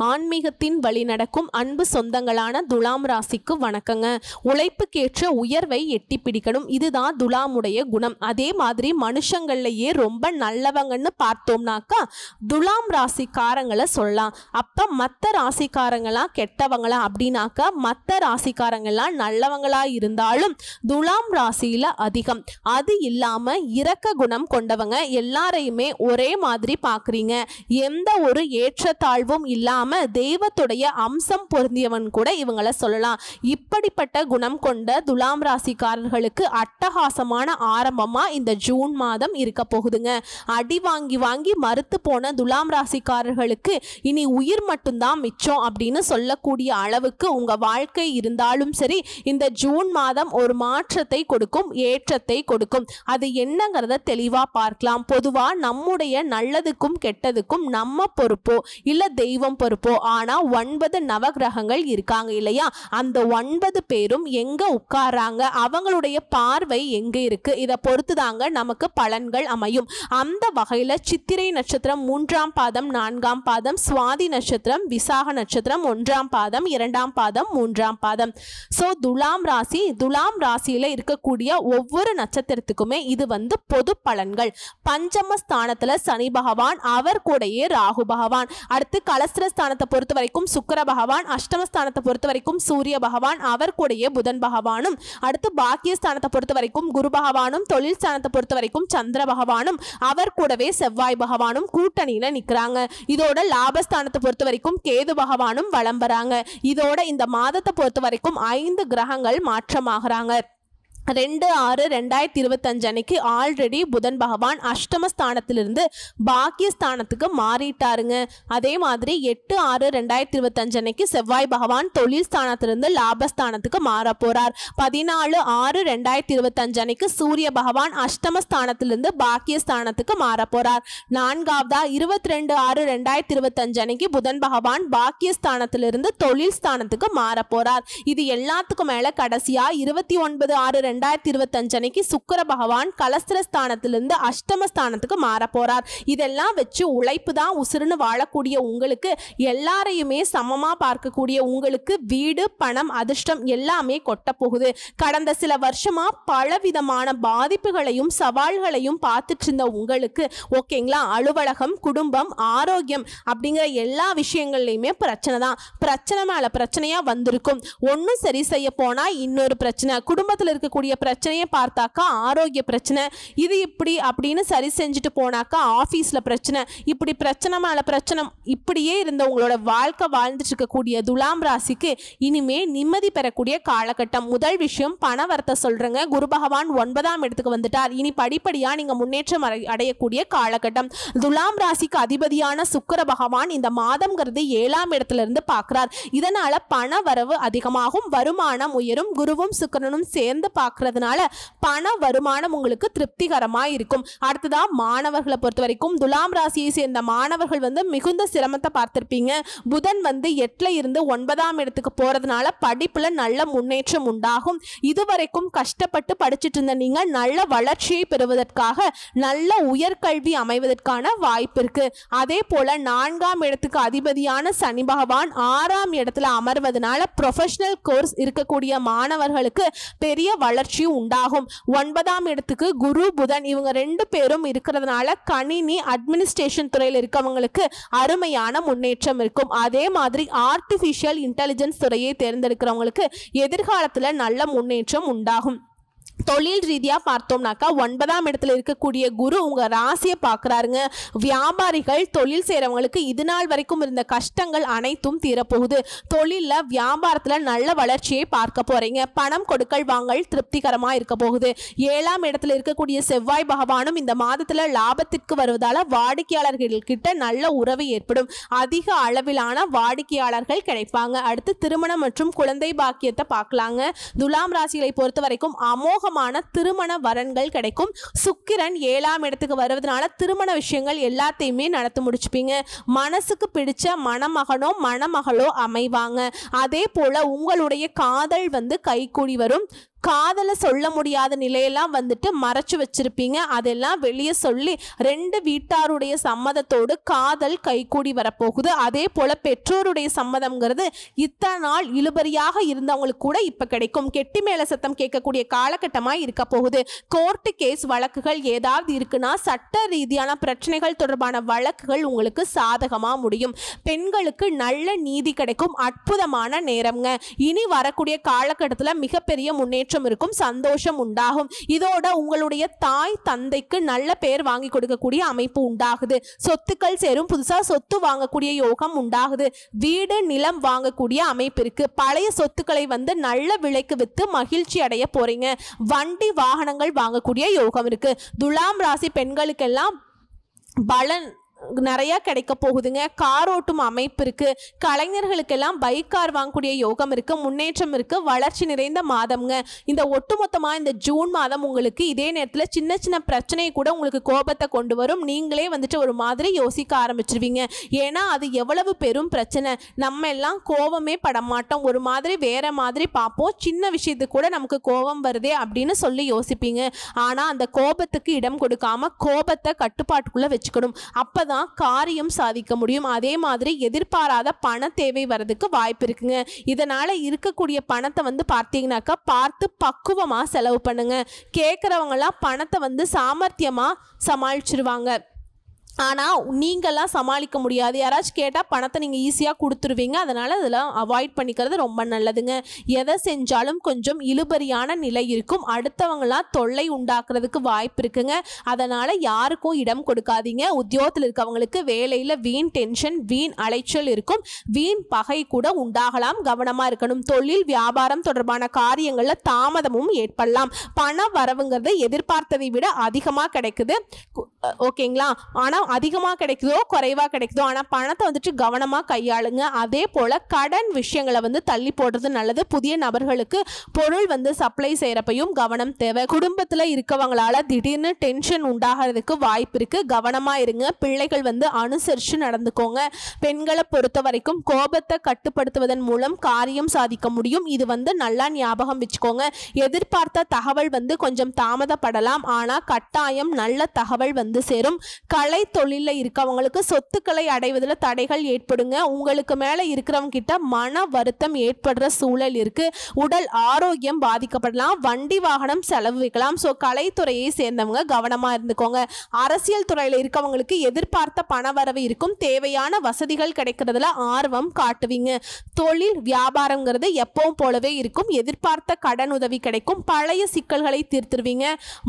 ஆன்மீகத்தின் வழி நடக்கும் அன்பு சொந்தங்களான துலாம் ராசிக்கு வணக்கங்க. உழைப்புக்கேற்ற உயர்வை எட்டி பிடிக்கணும், இதுதான் துலாமுடைய குணம். அதே மாதிரி மனுஷங்கள்லயே ரொம்ப நல்லவங்கன்னு பார்த்தோம்னாக்கா துலாம் ராசிக்காரங்களை சொல்லலாம். அப்ப மற்ற ராசிக்காரங்களா கெட்டவங்களா அப்படின்னாக்கா மற்ற ராசிக்காரங்களாம் நல்லவங்களா இருந்தாலும் துலாம் ராசியில அதிகம். அது இல்லாம இரக்க குணம் கொண்டவங்க, எல்லாரையுமே ஒரே மாதிரி பார்க்குறீங்க. எந்த ஒரு ஏற்றத்தாழ்வும் இல்லாம தெய்வத்துடைய அம்சம் பொருந்தியவன் கூட இவங்களை சொல்லலாம். இப்படிப்பட்ட குணம் கொண்ட துலாம் ராசிக்காரர்களுக்கு அட்டகாசமான ஆரம்பமா இந்த ஜூன் மாதம் இருக்க போகுதுங்க. அடி வாங்கி வாங்கி மறுத்து போன துலாம் ராசிக்காரர்களுக்கு இனி உயிர் மட்டும்தான் மிச்சம் அப்படின்னு சொல்லக்கூடிய அளவுக்கு உங்க வாழ்க்கை இருந்தாலும் சரி, இந்த ஜூன் மாதம் ஒரு மாற்றத்தை கொடுக்கும், ஏற்றத்தை கொடுக்கும். அது என்னங்கிறத தெளிவா பார்க்கலாம். பொதுவா நம்முடைய நல்லதுக்கும் கெட்டதுக்கும் நம்ம பொறுப்போ இல்ல தெய்வம் பொறுப்போ, ஆனா 9 நவகிரகங்கள் இருக்காங்க இல்லையா, அந்த 9 பேரும் எங்க உட்கார்றாங்க, அவங்களுடைய பார்வை எங்க இருக்கு, இதை பொறுத்துதாங்க நமக்கு பலன்கள் அமையும். அந்த வகையில சித்திரை நட்சத்திரம் 3ஆம் பாதம் 4ஆம் பாதம், சுவாதி நட்சத்திரம் விசாக நட்சத்திரம் 1ஆம் பாதம் 2ஆம் பாதம் 3ஆம் பாதம். சோ துலாம் ராசியில இருக்கக்கூடிய ஒவ்வொரு நட்சத்திரத்துக்குமே இது பொது பலன்கள். பஞ்சம ஸ்தானத்துல சனி பகவான், அவர் கூடயே ராகு பகவான். அடுத்து கலஸ்திரஸ்தானத்தை பொறுத்த வரைக்கும் சுக்கிர பகவான், அஷ்டமஸ்தானத்தை பொறுத்த வரைக்கும் சூரிய பகவான், அவர் கூடயே புதன் பகவானும். அடுத்து பாக்கியஸ்தானத்தை பொறுத்த வரைக்கும் குரு பகவானும், தொழில் ஸ்தானத்தை பொறுத்த வரைக்கும் சந்திர பகவானும், அவர் கூடவே செவ்வாய் பகவானும் கூட்டணியில நிக்கிறாங்க. இதோட லாபஸ்தானத்தை பொறுத்த வரைக்கும் கேது பகவானும் வலம் வராங்க. இதோட இந்த மாதத்தை பொறுத்த வரைக்கும் 5 கிரகங்கள் மாற்றமாகறாங்க. 2/6/2025 அன்னைக்கு ஆல்ரெடி புதன் பகவான் அஷ்டமஸ்தானத்திலிருந்து பாக்கியஸ்தானத்துக்கு மாறிட்டாருங்க. அதே மாதிரி 8/6/2025 அன்னைக்கு செவ்வாய் பகவான் தொழில் ஸ்தானத்திலிருந்து லாபஸ்தானத்துக்கு மாற போறார். 14/6/2025 அன்னைக்கு சூரிய பகவான் அஷ்டமஸ்தானத்திலிருந்து பாக்கியஸ்தானத்துக்கு மாற போறார். 4ஆவதா 22/6/2025 அன்னைக்கு புதன் பகவான் பாக்கியஸ்தானத்திலிருந்து தொழில் ஸ்தானத்துக்கு மாற போறார். இது எல்லாத்துக்கும் மேல கடைசியா 29/6/2025 அன்னைக்கு சுக்கிர பகவான் கலஸ்திரஸ்தானத்திலிருந்து அஷ்டமஸ்தானத்துக்கு மாற போறார். இதெல்லாம் வச்சு உழைப்பு தான் உசுறுன்னு வாழக்கூடிய உங்களுக்கு, எல்லாரையுமே சமமா பார்க்கக்கூடிய உங்களுக்கு வீடு பணம் அதிர்ஷ்டம் எல்லாமே கொட்ட போகுது. கடந்த சில வருஷமா பலவிதமான பாதிப்புகளையும் சவால்களையும் பார்த்துட்டு இருந்த உங்களுக்கு ஓகேங்களா, அலுவலகம் குடும்பம் ஆரோக்கியம் அப்படிங்கிற எல்லா விஷயங்கள்லையுமே பிரச்சனை தான். பிரச்சனை மேல பிரச்சனையா வந்திருக்கும். ஒன்னும் சரி செய்ய போனா இன்னொரு பிரச்சனை, குடும்பத்தில் இருக்கக்கூடிய பிரச்சனையை பார்த்தாக்கா ஆரோக்கிய பிரச்சனை, இது இப்படி அப்படின்னு சரி செஞ்சுட்டு போனாக்கா ஆபீஸ்ல பிரச்சனை, இப்படி பிரச்சனை மேல பிரச்சனை, இப்படியே இருந்த உங்களோட வாழ்க்கை வாழ்ந்துட்டு இருக்கக்கூடிய துலாம் ராசிக்கு இனிமே நிம்மதி பெறக்கூடிய காலகட்டம். முதல் விஷயம் பண வரத்தை சொல்றேங்க. குரு பகவான் 9ஆம் இடத்துக்கு வந்துட்டார். இனி படிப்படியா நீங்க முன்னேற்றம் அடையக்கூடிய காலகட்டம். துலாம் ராசிக்கு அதிபதியான சுக்கிர பகவான் இந்த மாதம்ங்கிறது 7ஆம் இடத்துல இருந்து பார்க்கிறார். இதனால பண வரவு அதிகமாகும், வருமானம் உயரும். குருவும் சுக்கிரனும் சேர்ந்து பார்க்கறதுனால பண வருமானம் உங்களுக்கு திருப்திகரமா இருக்கும். அடுத்ததா மாணவர்களை பொறுத்த வரைக்கும் துலாம் ராசியை சேர்ந்த மாணவர்கள் மிகுந்த சிரமத்தை பார்த்திருப்பீங்க. புதன் 8ல இருந்து 9ஆம் இடத்துக்கு போறதுனால படிப்புல நல்ல முன்னேற்றம் உண்டாகும். இதுவரைக்கும் கஷ்டப்பட்டு படிச்சுட்டு இருந்த நீங்க நல்ல வளர்ச்சியை பெறுவதற்காக நல்ல உயர்கல்வி அமைவதற்கான வாய்ப்பு இருக்கு. அதே போல 4ஆம் இடத்துக்கு அதிபதியான சனி பகவான் 6ஆம் இடத்துல அமர்வதனால ப்ரொஃபஷனல் கோர்ஸ் இருக்கக்கூடிய மாணவர்களுக்கு பெரிய வளர்ச்சியும் உண்டாகும். 9ஆம் இடத்துக்கு குரு புதன் இவங்க 2 பேரும் இருக்கிறதுனால கணினி அட்மினிஸ்ட்ரேஷன் துறையில் இருக்கவங்களுக்கு அருமையான முன்னேற்றம் இருக்கும். அதே மாதிரி ஆர்டிபிஷியல் இன்டெலிஜென்ஸ் துறையை தேர்ந்தெடுக்கிறவங்களுக்கு எதிர்காலத்துல நல்ல முன்னேற்றம் உண்டாகும். தொழில் ரீதியா பார்த்தோம்னாக்கா 9ஆம் இடத்துல இருக்கக்கூடிய குரு உங்க ராசியை பார்க்கறாருங்க. வியாபாரிகள் தொழில் செய்யறவங்களுக்கு இது நாள் வரைக்கும் இருந்த கஷ்டங்கள் அனைத்தும் தீரப்போகுது. தொழில வியாபாரத்துல நல்ல வளர்ச்சியை பார்க்க போறீங்க. பணம் கொடுக்கல் வாங்கல் திருப்திகரமா இருக்க போகுது. 7ஆம் இடத்துல இருக்கக்கூடிய செவ்வாய் பகவானும் இந்த மாதத்துல லாபத்திற்கு வருவதால வாடிக்கையாளர்கள் கிட்ட நல்ல உறவு ஏற்படும். அதிக அளவிலான வாடிக்கையாளர்கள் கிடைப்பாங்க. அடுத்து திருமணம் மற்றும் குழந்தை பாக்கியத்தை பார்க்கலாங்க. துலாம் ராசிகளை பொறுத்த வரைக்கும் அமோக திருமண வரன்கள் கிடைக்கும். சுக்கிரன் 7ஆம் இடத்துக்கு வருவதனால திருமண விஷயங்கள் எல்லாத்தையுமே நடத்தி முடிச்சுப்பீங்க. மனசுக்கு பிடிச்ச மணமகனோ மணமகளோ அமைவாங்க. அதே போல உங்களுடைய காதல் கைகூடி வரும். காதலை சொல்ல முடியாத நிலையெல்லாம் வந்துட்டு மறைச்சு வச்சிருப்பீங்க. அதெல்லாம் வெளியே சொல்லி 2 வீட்டாருடைய சம்மதத்தோடு காதல் கைகூடி வரப்போகுது. அதே போல பெற்றோருடைய சம்மதம்ங்கிறது இத்தனை நாள் இழுபறியாக இருந்தவங்களுக்கு கூட இப்ப கிடைக்கும். கெட்டி மேல சத்தம் கேட்கக்கூடிய காலகட்டமா இருக்க போகுது. கோர்ட்டு கேஸ் வழக்குகள் ஏதாவது இருக்குன்னா சட்ட ரீதியான பிரச்சனைகள் தொடர்பான வழக்குகள் உங்களுக்கு சாதகமா முடியும். பெண்களுக்கு நல்ல நீதி கிடைக்கும். அற்புதமான நேரம்ங்க. இனி வரக்கூடிய காலகட்டத்தில் மிகப்பெரிய முன்னேற்றம் இருக்கும். சந்தோஷம் உண்டாகும். இதோட உங்களுடைய தாய் தந்தைக்கு நல்ல பேர் வாங்கி கொடுக்கக்கூடிய அமைப்பு உண்டாகுது. சொத்துக்கள் சேரும். புதுசா சொத்து வாங்கக்கூடிய யோகம் உண்டாகுது. வீடு நிலம் வாங்கக்கூடிய அமைப்பு இருக்கு. பழைய சொத்துக்களை வந்து நல்ல விலைக்கு வித்து மகிழ்ச்சி அடைய போறீங்க. வண்டி வாகனங்கள் வாங்கக்கூடிய யோகம் இருக்கு. துலாம் ராசி பெண்களுக்கெல்லாம் பலன் நிறைய கிடைக்க போகுதுங்க. கார் ஓட்டும் அமைப்பு இருக்கு. கலைஞர்களுக்கெல்லாம் பைக் கார் வாங்கக்கூடிய யோகம் இருக்கு. முன்னேற்றம் இருக்கு. வளர்ச்சி நிறைந்த மாதம்ங்க. இந்த ஒட்டுமொத்தமா இந்த ஜூன் மாதம் உங்களுக்கு இதே நேரத்தில் சின்ன சின்ன பிரச்சனையை கூட உங்களுக்கு கோபத்தை கொண்டு வரும். நீங்களே வந்துட்டு ஒரு மாதிரி யோசிக்க ஆரம்பிச்சிருவீங்க. ஏன்னா அது எவ்வளவு பெரும் பிரச்சனை. நம்ம எல்லாம் கோபமே பட மாட்டோம். ஒரு மாதிரி வேற மாதிரி பார்ப்போம். சின்ன விஷயத்துக்கு கூட நமக்கு கோபம் வருதே அப்படின்னு சொல்லி யோசிப்பீங்க. ஆனா அந்த கோபத்துக்கு இடம் கொடுக்காம கோபத்தை கட்டுப்பாட்டுக்குள்ள வச்சுக்கணும். அப்ப காரியம் சாதிக்க முடியும். அதே மாதிரி எதிர்பாராத பண தேவை வரதுக்கு வாய்ப்பு இருக்குங்க. இதனால இருக்கக்கூடிய பணத்தை வந்து பார்த்தீங்கன்னாக்கா பார்த்து பக்குவமா செலவு பண்ணுங்க. கேட்கறவங்க எல்லாம் பணத்தை வந்து சாமர்த்தியமா சமாளிச்சிருவாங்க. ஆனால் நீங்கள்லாம் சமாளிக்க முடியாது. யாராச்சும் கேட்டால் பணத்தை நீங்கள் ஈஸியாக கொடுத்துருவீங்க. அதனால் அதெல்லாம் அவாய்ட் பண்ணிக்கிறது ரொம்ப நல்லதுங்க. எதை செஞ்சாலும் கொஞ்சம் இழுபறியான நிலை இருக்கும். அடுத்தவங்களாம் தொல்லை உண்டாக்குறதுக்கு வாய்ப்பு இருக்குங்க. அதனால் யாருக்கும் இடம் கொடுக்காதீங்க. உத்தியோகத்தில் இருக்கவங்களுக்கு வேலையில் வீண் டென்ஷன், வீண் அலைச்சல் இருக்கும். வீண் பகை கூட உண்டாகலாம். கவனமாக இருக்கணும். தொழில் வியாபாரம் தொடர்பான காரியங்களில் தாமதமும் ஏற்படலாம். பண வரவுங்கிறது எதிர்பார்த்ததை விட அதிகமாக கிடைக்குது. ஓகேங்களா? ஆனால் அதிகமாக கிடைக்குதோ குறைவாக கிடைக்குதோ, ஆனால் பணத்தை வந்துட்டு கவனமாக கையாளுங்க. அதே போல் கடன் விஷயங்களை வந்து தள்ளி போடுறது நல்லது. புதிய நபர்களுக்கு பொருள் வந்து சப்ளை செய்கிறப்பையும் கவனம் தேவை. குடும்பத்தில் இருக்கவங்களால திடீர்னு டென்ஷன் உண்டாகிறதுக்கு வாய்ப்பு இருக்குது. கவனமாக இருங்க. பிள்ளைகள் வந்து அனுசரித்து நடந்துக்கோங்க. பெண்களை பொறுத்த வரைக்கும் கோபத்தை கட்டுப்படுத்துவதன் மூலம் காரியம் சாதிக்க முடியும். இது வந்து நல்லா ஞாபகம் வச்சுக்கோங்க. எதிர்பார்த்த தகவல் வந்து கொஞ்சம் தாமதப்படலாம். ஆனால் கட்டாயம் நல்ல தகவல் வந்து சேரும். கலை தொழிலில் இருக்கவங்களுக்கு சொத்துக்களை அடைவதில் தடைகள் ஏற்படுங்க. உங்களுக்கு மேலே இருக்கிறவங்க கிட்ட மன வருத்தம் ஏற்படுற சூழல் இருக்கு. உடல் ஆரோக்கியம் பாதிக்கப்படலாம். வண்டி வாகனம் செலவு வைக்கலாம். ஸோ கலைத்துறையை சேர்ந்தவங்க கவனமாக இருந்துக்கோங்க. அரசியல் துறையில் இருக்கவங்களுக்கு எதிர்பார்த்த பண வரவு இருக்கும். தேவையான வசதிகள் கிடைக்கிறதுல ஆர்வம் காட்டுவீங்க. தொழில் வியாபாரங்கிறது எப்பவும் போலவே இருக்கும். எதிர்பார்த்த கடன் உதவி கிடைக்கும். பழைய சிக்கல்களை தீர்த்துருவீங்க.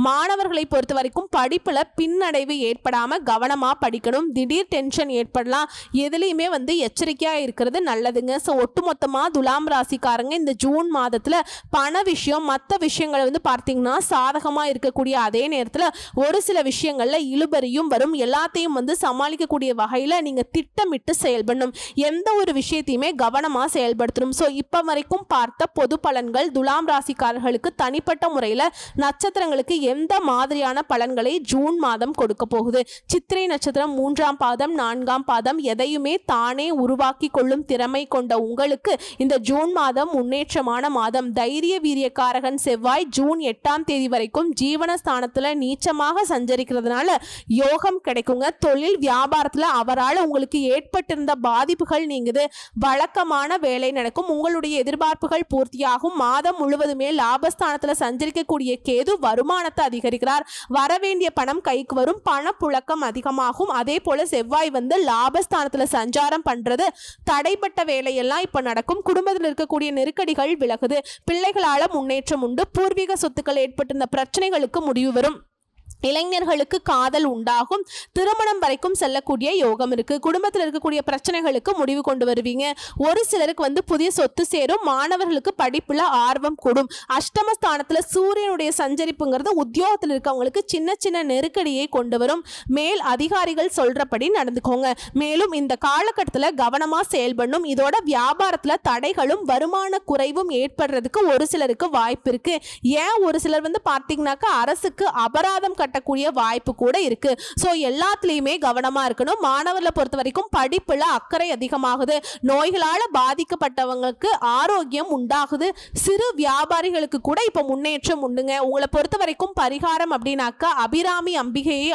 மாணவர்களை பொறுத்த வரைக்கும் படிப்பில் பின்னடைவு ஏற்படாமல் கவனமாக படிக்கணும். திடீர் டென்ஷன் ஏற்படலாம். எதுலேயுமே வந்து எச்சரிக்கையாக இருக்கிறது நல்லதுங்க. ஸோ ஒட்டுமொத்தமாக துலாம் ராசிக்காரங்க இந்த ஜூன் மாதத்தில் பண விஷயம் மற்ற விஷயங்களை வந்து பார்த்தீங்கன்னா சாதகமாக இருக்கக்கூடிய அதே நேரத்தில் ஒரு சில விஷயங்களில் இழுபறியும் வரும். எல்லாத்தையும் வந்து சமாளிக்கக்கூடிய வகையில் நீங்கள் திட்டமிட்டு செயல்படணும். எந்த ஒரு விஷயத்தையுமே கவனமாக செயல்படுத்தணும். ஸோ இப்போ வரைக்கும் பார்த்த பொது பலன்கள் துலாம் ராசிக்காரர்களுக்கு தனிப்பட்ட முறையில் நட்சத்திரங்களுக்கு எந்த மாதிரியான பலன்களை ஜூன் மாதம் கொடுக்க போகுது. சித்திரை நட்சத்திரம் 3ஆம் பாதம் 4ஆம் பாதம் எதையுமே தானே உருவாக்கி கொள்ளும் திறமை கொண்ட உங்களுக்கு இந்த ஜூன் மாதம் முன்னேற்றமான மாதம். தைரிய வீரியக்காரகன் செவ்வாய் ஜூன் 8ஆம் தேதி வரைக்கும் ஜீவனஸ்தானத்தில் நீச்சமாக சஞ்சரிக்கிறதுனால யோகம் கிடைக்குங்க. தொழில் வியாபாரத்தில் அவரால் உங்களுக்கு ஏற்பட்டிருந்த பாதிப்புகள் நீங்குது. வழக்கமான வேலை நடக்கும். உங்களுடைய எதிர்பார்ப்புகள் பூர்த்தியாகும். மாதம் முழுவதுமே லாபஸ்தானத்தில் சஞ்சரிக்கக்கூடிய கேது வருமானத்தை அதிகரிக்கிறார். வரவேண்டிய பணம் கைக்கு வரும். பணப்புழக்கம் அதிகமாகும். அதே போல செவ்வாய் வந்து லாபஸ்தானத்துல சஞ்சாரம் பண்றது தடைப்பட்ட வேலையெல்லாம் இப்ப நடக்கும். குடும்பத்தில் இருக்கக்கூடிய நெருக்கடிகள் விலகுது. பிள்ளைகளால முன்னேற்றம் உண்டு. பூர்வீக சொத்துக்கள் ஏற்பட்டிருந்த பிரச்சனைகளுக்கு முடிவு வரும். இளைஞர்களுக்கு காதல் உண்டாகும். திருமணம் வரைக்கும் செல்லக்கூடிய யோகம் இருக்கு. குடும்பத்தில் இருக்கக்கூடிய பிரச்சனைகளுக்கு முடிவு கொண்டு வருவீங்க. ஒரு சிலருக்கு வந்து புதிய சொத்து சேரும். மாணவர்களுக்கு படிப்புல ஆர்வம் கூடும். அஷ்டமஸ்தானத்துல சூரியனுடைய சஞ்சரிப்புங்கிறது உத்தியோகத்தில் இருக்கவங்களுக்கு சின்ன சின்ன நெருக்கடியை கொண்டு வரும். மேல் அதிகாரிகள் சொல்றபடி நடந்துக்கோங்க. மேலும் இந்த காலகட்டத்தில் கவனமா செயல்படணும். இதோட வியாபாரத்துல தடைகளும் வருமான குறைவும் ஏற்படுறதுக்கு ஒரு சிலருக்கு வாய்ப்பு இருக்கு. ஏன் ஒரு சிலர் வந்து பார்த்தீங்கன்னாக்கா அரசுக்கு அபராதம் கட்டக்கூடிய வாய்ப்பு கூட இருக்கு. ஸோ எல்லாத்துலேயுமே கவனமா இருக்கணும். மாணவர்களை பொறுத்த வரைக்கும் படிப்புல அக்கறை அதிகமாகுது. நோய்களால் பாதிக்கப்பட்டவங்களுக்கு ஆரோக்கியம் உண்டாகுது. சிறு வியாபாரிகளுக்கு கூட இப்போ முன்னேற்றம் உண்டுங்க. உங்களை பொறுத்த வரைக்கும் பரிகாரம் அப்படின்னாக்கா அபிராமி அம்பிகையை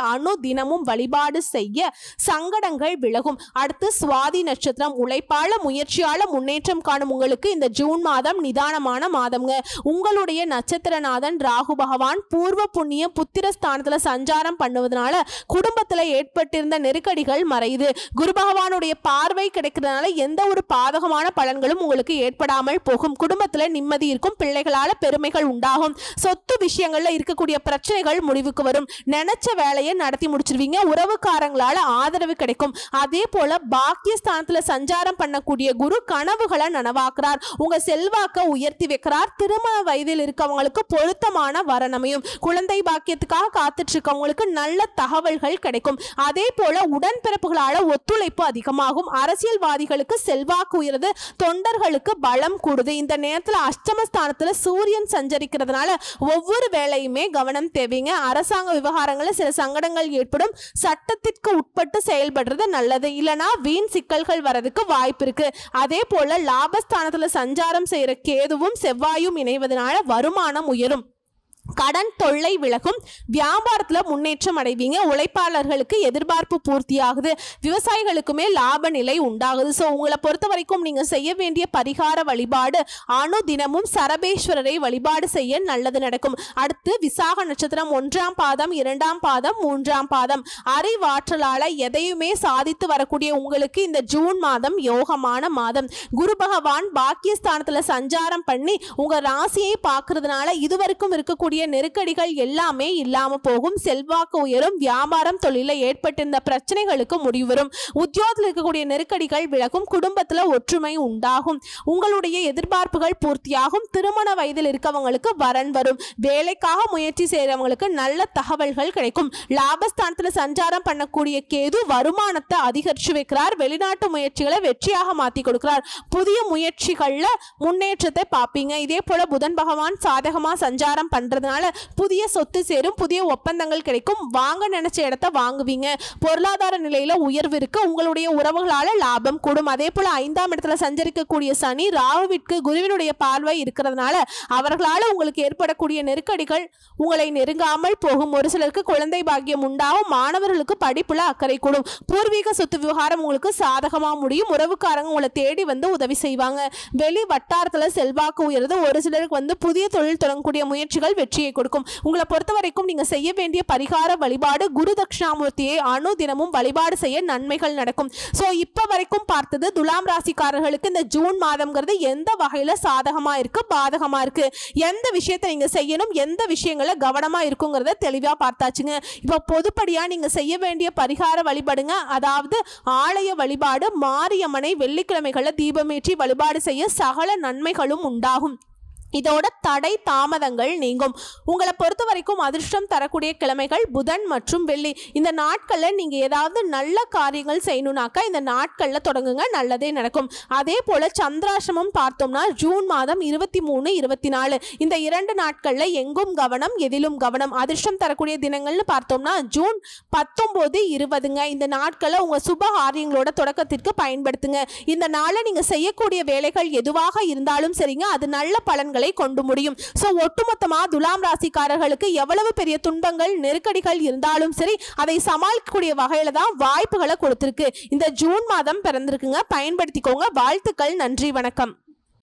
தினமும் வழிபாடு செய்ய சங்கடங்கள் விலகும். அடுத்து சுவாதி நட்சத்திரம். உழைப்பால முயற்சியால முன்னேற்றம் காணும் உங்களுக்கு இந்த ஜூன் மாதம் நிதானமான மாதம்ங்க. உங்களுடைய நட்சத்திரநாதன் ராகு பகவான் பூர்வ புண்ணிய புத்திரஸ்தானத்துல சஞ்சாரம் பண்ணுவதனால குடும்பத்துல ஏற்பட்டிருந்த நெருக்கடிகள் மறையுது. குரு பகவானுடைய பார்வை கிடைக்கிறதுனால எந்த ஒரு பாதகமான பலன்களும் உங்களுக்கு ஏற்படாமல் போகும். குடும்பத்துல நிம்மதி இருக்கும். பிள்ளைகளால பெருமைகள் உண்டாகும். சொத்து விஷயங்கள்ல இருக்கக்கூடிய பிரச்சனைகள் முடிவுக்கு வரும். நினைச்ச வேலையை நடத்தி முடிச்சிருவீங்க. உறவுக்காரங்களால ஆதரவு கிடைக்கும். அதே போல பாக்கியஸ்தானத்துல சஞ்சாரம் பண்ணக்கூடிய குரு கனவுகளை நனவாக்குறார். உங்க செல்வாக்க உயர்த்தி வைக்கிறார். திருமண வயதில் இருக்கவங்களுக்கு பொருத்தமான வரனமையும். குழந்தை பாக்கியத்துக்காக காத்துட்டு இருக்கவங்களுக்கு நல்ல தகவல்கள் கிடைக்கும். அதே போல உடன்பிறப்புகளால ஒத்துழைப்பு அதிகமாகும். அரசியல்வாதிகளுக்கு செல்வாக்கு உயருது. தொண்டர்களுக்கு பலம் கூடுது. இந்த நேரத்தில் அஷ்டமஸ்தானத்துல சூரியன் சஞ்சரிக்கிறதுனால ஒவ்வொரு வேலையுமே கவனம் தேவைங்க. அரசாங்க விவகாரங்களில் சில சங்கடங்கள் ஏற்படும். சட்டத்திற்கு உட்பட்டு செயல்படுறது நல்லது. இல்லனா வீண் சிக்கல்கள் வரதுக்கு வாய்ப்பு இருக்கு. அதே போல லாபஸ்தானத்துல சஞ்சாரம் செய்யற கேதுவும் செவ்வாயும் இணைவதனால வருமானம் உயரும். கடன் தொல்லை விலகும். வியாபாரத்துல முன்னேற்றம் அடைவீங்க. உழைப்பாளர்களுக்கு எதிர்பார்ப்பு பூர்த்தியாகுது. விவசாயிகளுக்குமே லாப நிலை உண்டாகுது. ஸோ உங்களை பொறுத்த வரைக்கும் நீங்க செய்ய வேண்டிய பரிகார வழிபாடு தினமும் சரபேஸ்வரரை வழிபாடு செய்ய நல்லது நடக்கும். அடுத்து விசாக நட்சத்திரம் 1ஆம் பாதம் 2ஆம் பாதம் 3ஆம் பாதம். அறிவாற்றலால எதையுமே சாதித்து வரக்கூடிய உங்களுக்கு இந்த ஜூன் மாதம் யோகமான மாதம். குரு பகவான் பாக்கியஸ்தானத்துல சஞ்சாரம் பண்ணி உங்க ராசியை பார்க்கறதுனால இதுவரைக்கும் இருக்கக்கூடிய நெருக்கடிகள் எல்லாமே இல்லாம போகும். செல்வாக்கு உயரும். வியாபாரம் தொழில ஏற்பட்டிருந்த பிரச்சனைகளுக்கு முடிவு வரும். உத்தியோகத்தில் இருக்கக்கூடிய நெருக்கடிகள் விலகும். குடும்பத்துல ஒற்றுமை உண்டாகும். உங்களுடைய எதிர்பார்ப்புகள் பூர்த்தியாகும். திருமண வயதில் இருக்கவங்களுக்கு வரன் வரும். வேலைக்காக முயற்சி செய்யறவங்களுக்கு நல்ல தகவல்கள் கிடைக்கும். லாபஸ்தானத்துல சஞ்சாரம் பண்ணக்கூடிய கேது வருமானத்தை அதிகரிச்சு வைக்கிறார். வெளிநாட்டு முயற்சிகளை வெற்றியாக மாத்தி கொடுக்கிறார். புதிய முயற்சிகள்ல முன்னேற்றத்தை பார்ப்பீங்க. இதே போல புதன் பகவான் சாதகமா சஞ்சாரம் பண்றது புதிய சொத்து சேரும். புதிய ஒப்பந்தங்கள் கிடைக்கும். வாங்க நினைச்ச இடத்தை வாங்குவீங்க. பொருளாதார நிலையில உயர்வு இருக்கு. உங்களுடைய உறவுகளால லாபம் கூடும். அதே போல 5ஆம் இடத்துல சஞ்சரிக்கக்கூடிய சனி ராகுவிற்கு குருவினுடைய பார்வை இருக்கிறதுனால அவர்களால உங்களுக்கு ஏற்படக்கூடிய நெருக்கடிகள் உங்களை நெருங்காமல் போகும். ஒரு சிலருக்கு குழந்தை பாக்கியம் உண்டாகும். மாணவர்களுக்கு படிப்புல அக்கறை கூடும். பூர்வீக சொத்து விவகாரம் உங்களுக்கு சாதகமா முடியும். உறவுக்காரங்க உங்களை தேடி வந்து உதவி செய்வாங்க. வெளி வட்டாரத்துல செல்வாக்கு உயருது. ஒரு சிலருக்கு புதிய தொழில் தொடங்கக்கூடிய முயற்சிகள் வெற்றியை கொடுக்கும். உங்களை பொறுத்த வரைக்கும் நீங்க செய்ய வேண்டிய பரிகார வழிபாடு குரு தட்சிணாமூர்த்தியை தினமும் வழிபாடு செய்ய நன்மைகள் நடக்கும். சோ இப்ப வரைக்கும் பார்த்தது துலாம் ராசிக்காரர்களுக்கு இந்த ஜூன் மாதம்ங்கிறது எந்த வகையில சாதகமா இருக்கு, பாதகமா இருக்கு, எந்த விஷயத்தை நீங்க செய்யணும், எந்த விஷயங்களை கவனமா இருக்குங்கிறத தெளிவா பார்த்தாச்சுங்க. இப்ப பொதுப்படியா நீங்க செய்ய வேண்டிய பரிகார வழிபாடுங்க. அதாவது ஆலய வழிபாடு. மாரியம்மனை வெள்ளிக்கிழமைகளை தீபமேற்றி வழிபாடு செய்ய சகல நன்மைகளும் உண்டாகும். இதோட தடை தாமதங்கள் நீங்கும். உங்களை பொறுத்த வரைக்கும் அதிர்ஷ்டம் தரக்கூடிய கிழமைகள் புதன் மற்றும் வெள்ளி. இந்த நாட்கள்ல நீங்க ஏதாவது நல்ல காரியங்கள் செய்யணும்னாக்கா இந்த நாட்கள்ல தொடங்குங்க. நல்லதே நடக்கும். அதே போல சந்திராசிரமம் பார்த்தோம்னா ஜூன் மாதம் 23, 24 இந்த 2 நாட்கள்ல எங்கும் கவனம், எதிலும் கவனம். அதிர்ஷ்டம் தரக்கூடிய தினங்கள்னு பார்த்தோம்னா ஜூன் 19, 20ங்க. இந்த நாட்கள்ல உங்க சுப காரியங்களோட தொடக்கத்திற்கு பயன்படுத்துங்க. இந்த நாள்ல நீங்க செய்யக்கூடிய வேலைகள் எதுவாக இருந்தாலும் சரிங்க, அது நல்ல பலன்களை கொண்டு முடியும். சோ ஒட்டுமொத்தமா துலாம் ராசிக்காரர்களுக்கு எவ்வளவு பெரிய துன்பங்கள் நெருக்கடிகள் இருந்தாலும் சரி அதை சமாளிக்கக்கூடிய வகையில தான் வாய்ப்புகளை கொடுத்திருக்கு. இந்த ஜூன் மாதம் பிறந்திருக்குங்க. பயன்படுத்திக்கோங்க. வாழ்த்துக்கள். நன்றி. வணக்கம்.